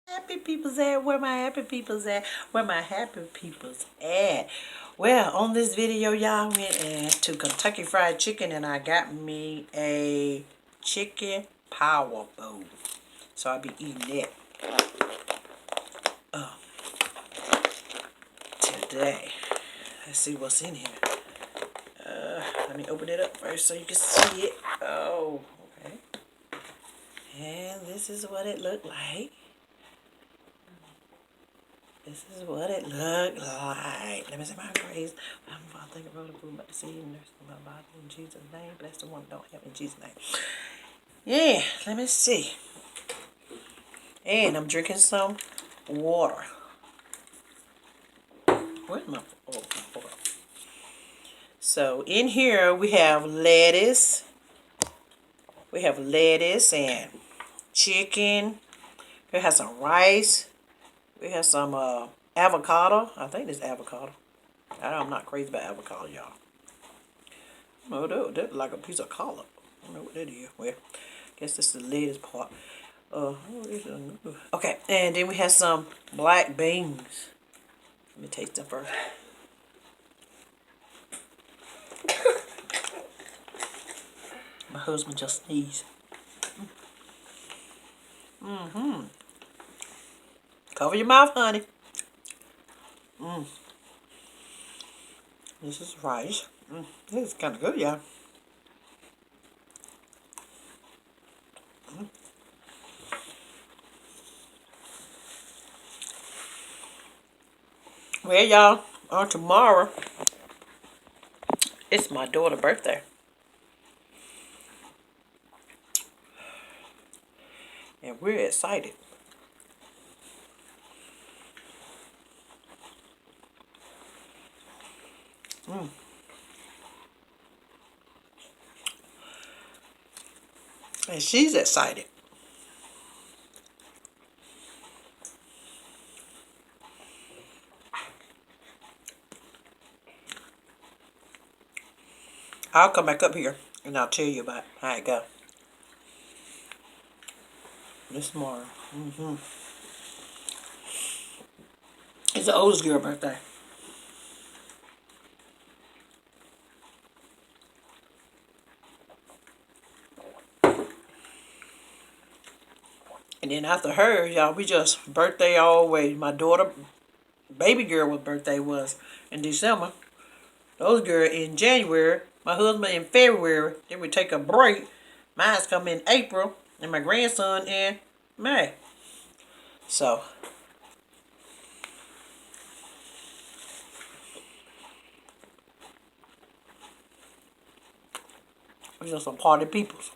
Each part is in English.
Happy people's at? Where my happy people's at? Where my happy people's at? Well, on this video, y'all went to Kentucky Fried Chicken and I got me a chicken power bowl. So I'll be eating that today. Let's see what's in here. Let me open it up first so you can see it. Oh, okay. And this is what it looked like. This is what it looked like. Let me say my grace. I'm Father, thank you for the food, but the seed and nurse in my body in Jesus' name. Bless the one who don't have in Jesus' name. Yeah, let me see. And I'm drinking some water. Where's my water? So in here we have lettuce. We have lettuce and chicken. We have some rice. We have some avocado. I think it's avocado. I'm not crazy about avocado, y'all. Oh, that's like a piece of collard. I don't know what that is. Well, I guess this is the latest part. Okay, and then we have some black beans. Let me taste them first. My husband just sneezed. Cover your mouth, honey. This is rice. This is kind of good, y'all. Well, y'all, on tomorrow, it's my daughter's birthday. And we're excited. And she's excited. I'll come back up here and I'll tell you about how it go. This morning. It's the oldest girl's birthday. And then after her, y'all, we just birthday always. My daughter, baby girl, birthday was in December. Those girl in January. My husband in February. Then we take a break. Mine's come in April. And my grandson in May. So. We just some party peoples.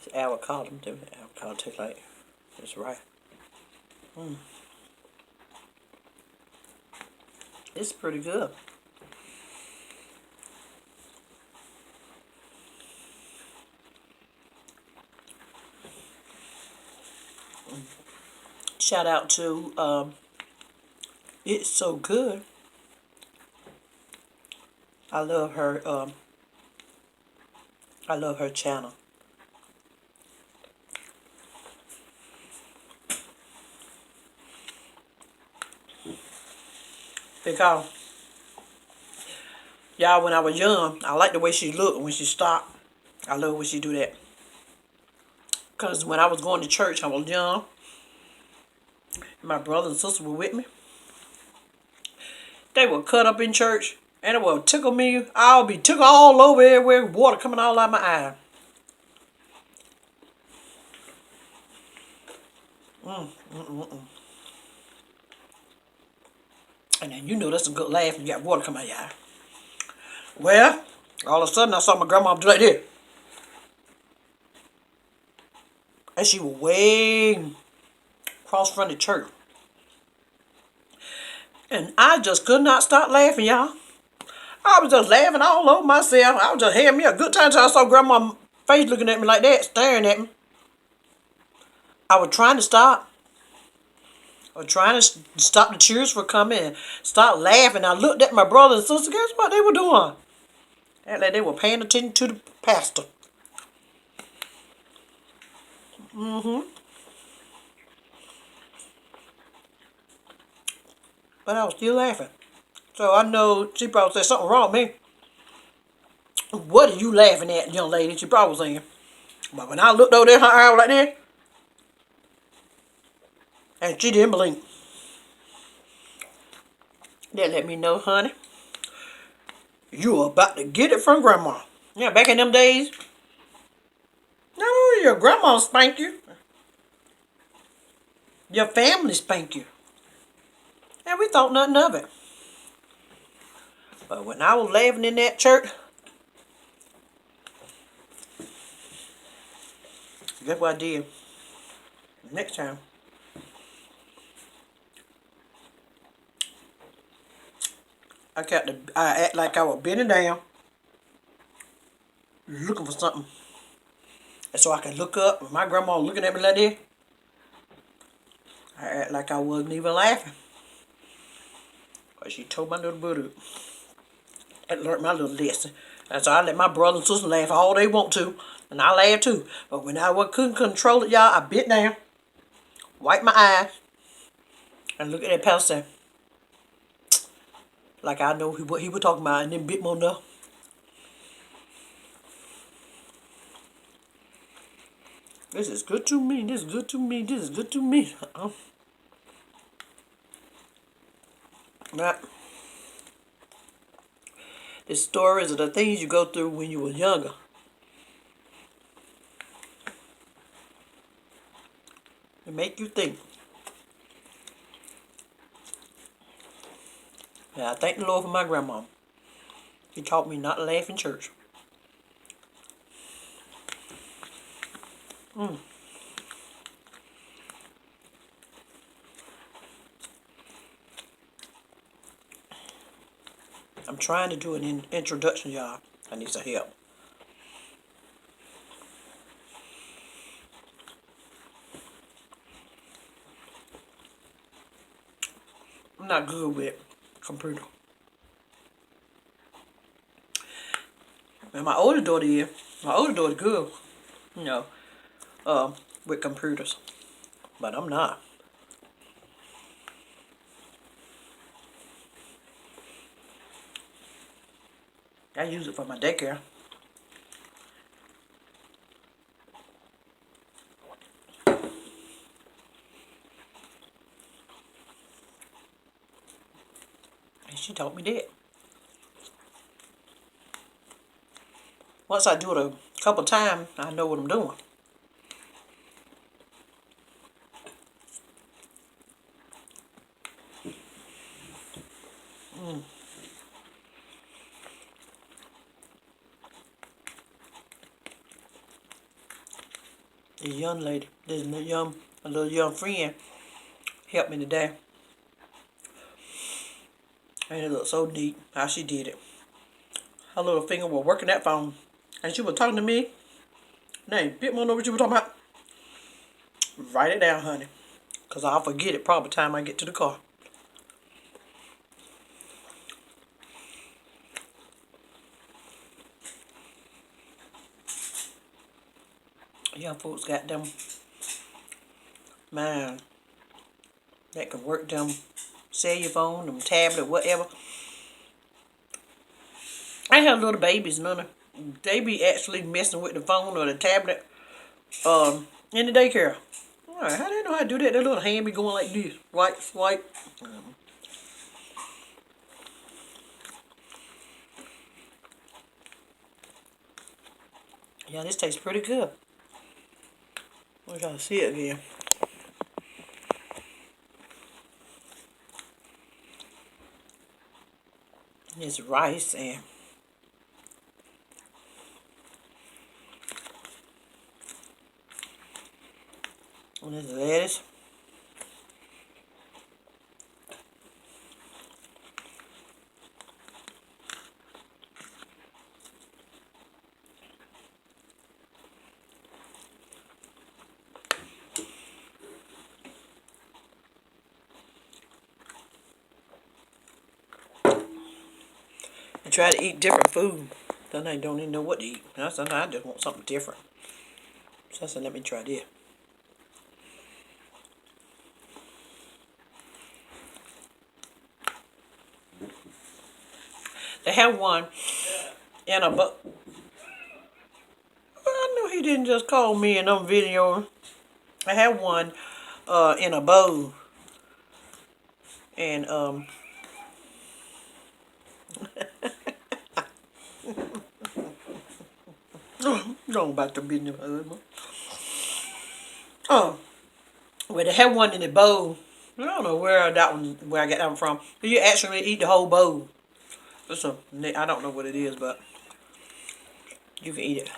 This avocado too. Avocado tastes like it's right. It's pretty good. Shout out to It's So Good. I love her. I love her channel. Because y'all, when I was young, I liked the way she looked when she stopped. I love when she do that. Because when I was going to church, I was young. My brother and sister were with me. They were cut up in church. And it would tickle me. I'll be tickled all over everywhere. Water coming all out my eye. And then you know that's a good laugh when you got water coming out your eye. Well, all of a sudden I saw my grandma do like this. And she was way across from the church. And I just could not stop laughing, y'all. I was just laughing all over myself. I was just having me a good time until I saw grandma's face looking at me like that, staring at me. I was trying to stop. I was trying to stop the tears from coming and stop laughing. I looked at my brother and sister. Guess what they were doing? Act like they were paying attention to the pastor. But I was still laughing. So I know she probably said something wrong with me. What are you laughing at, young lady? She probably was saying. But when I looked over there, her eye was like that, and she didn't blink. That let me know, honey, you are about to get it from grandma. Yeah, back in them days, not only your grandma spank you, your family spank you. And we thought nothing of it. But when I was laughing in that church, guess what I did? Next time, I act like I was bending down, looking for something. And so I could look up, and my grandma looking at me like this. I act like I wasn't even laughing. But she told my little buddy, I learned my little lesson. And so I let my brother and sister laugh all they want to. And I laugh too. But when couldn't control it, y'all, I bit down, wiped my eyes, and look at that pastor like I know what he was talking about, and then bit more enough. This is good to me. This is good to me. This is good to me. Now, the stories are the things you go through when you were younger. They make you think. Yeah, I thank the Lord for my grandma. He taught me not to laugh in church. I'm trying to do an introduction, y'all. I need some help. I'm not good with computer. And my older daughter is. My older daughter good, you know, with computers. But I'm not. I use it for my daycare. And she taught me that. Once I do it a couple times, I know what I'm doing. This young lady, a little young friend, helped me today. And it looked so neat how she did it. Her little finger was working that phone. And she was talking to me. Now, bit more know what you were talking about. Write it down, honey. Because I'll forget it probably by the time I get to the car. Young folks got them, man, that can work them cellular phone, them tablet, whatever. I have little babies, none. They be actually messing with the phone or the tablet in the daycare. Alright, how do they know how to do that? Their little hand be going like this. Swipe, swipe. Yeah, this tastes pretty good. I gotta see it again. It's rice and this lettuce. I try to eat different food. Then I don't even know what to eat. Now sometimes I just want something different. So I said, let me try this. They have one in a bowl. I know he didn't just call me in them video. I have one in a bowl. And going back to business. Well, they have one in the bowl. I don't know where I got that one from. You actually eat the whole bowl. I don't know what it is, but you can eat it.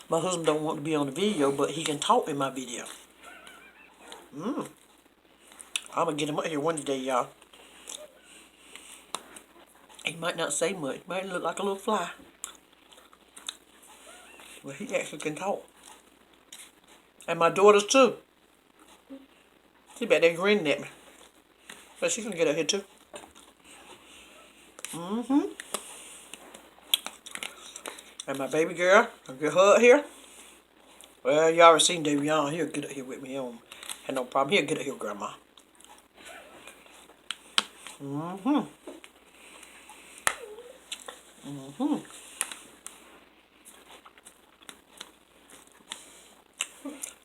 My husband don't want to be on the video, but he can talk in my video. I'm gonna get him up here one day, y'all. He might not say much. He might look like a little fly. But he actually can talk. And my daughters too. She back there grinning at me. But she can get up here too. And my baby girl, I'll get her up here. Well, you already seen Davion. He'll get up here with me. He don't have no problem. He'll get up here, Grandma.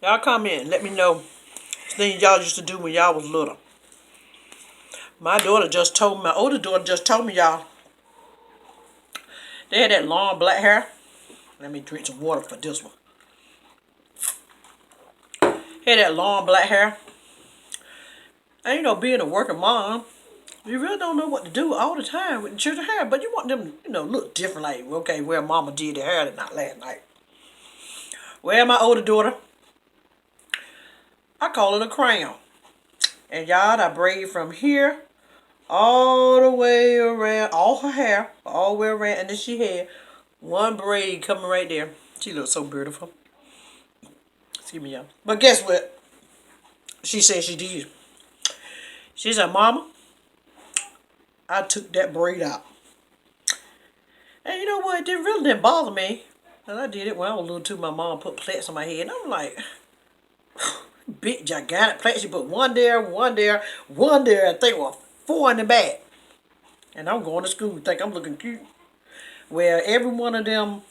Y'all comment and let me know things y'all used to do when y'all was little. My daughter just told me, my older daughter just told me, y'all, they had that long black hair. Let me drink some water for this one. Had that long black hair. And you know, being a working mom, you really don't know what to do all the time with the children's hair. But you want them, you know, look different. Like, okay, where mama did their hair not last night. Well, my older daughter, I call it a crown. And y'all, I braid from here all the way around, all her hair, all the way around. And then she had one braid coming right there. She looks so beautiful. Excuse me, y'all. But guess what? She said she did. She said, Mama, I took that braid out. And you know what? It really didn't bother me. And I did it when I was little too. My mom put plaits on my head. And I'm like, big gigantic plaits. She put one there, one there, one there. I think was 4 in the back. And I'm going to school, think I'm looking cute. Well, every one of them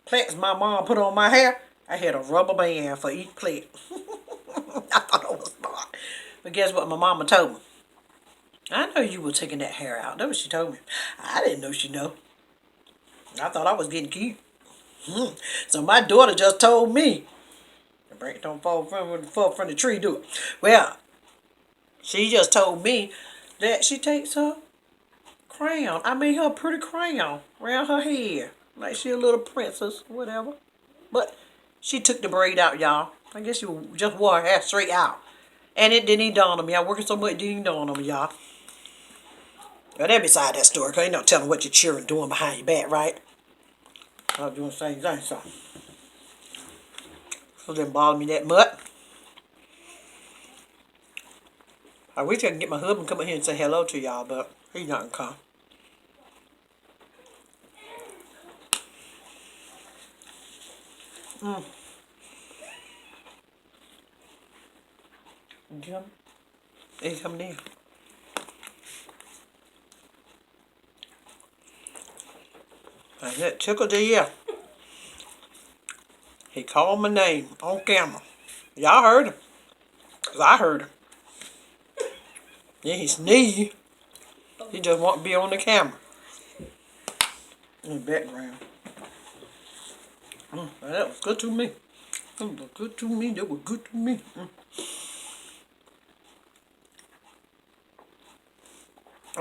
plaits my mom put on my hair, I had a rubber band for each plait. I thought it was smart. But guess what my mama told me? I know you were taking that hair out. That's what she told me. I didn't know she know. I thought I was getting cute. So my daughter just told me. The branch don't fall from the tree, do it. Well, she just told me that she takes her crown. I mean, her pretty crown around her head. Like she a little princess, whatever. But she took the braid out, y'all. I guess she just wore her hair straight out. And it didn't even dawn on me. I working so much, it didn't even dawn on me, y'all. Well, that beside that story, because ain't no telling what your children doing behind your back, right? I was doing the same thing, so. So it didn't bother me that much. I wish I could get my husband to come in here and say hello to y'all, but he's not going to come. Jim, he's coming in. And that tickled the ear. He called my name on camera. Y'all heard him. 'Cause I heard him. Then he sneezed. He just want to be on the camera. In the background. That was good to me. That was good to me. That was good to me.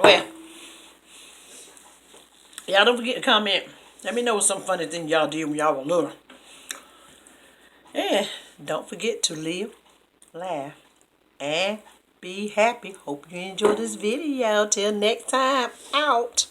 Well, y'all don't forget to comment. Let me know some funny thing y'all did when y'all were little. And don't forget to live, laugh, and be happy. Hope you enjoyed this video. Till next time, out.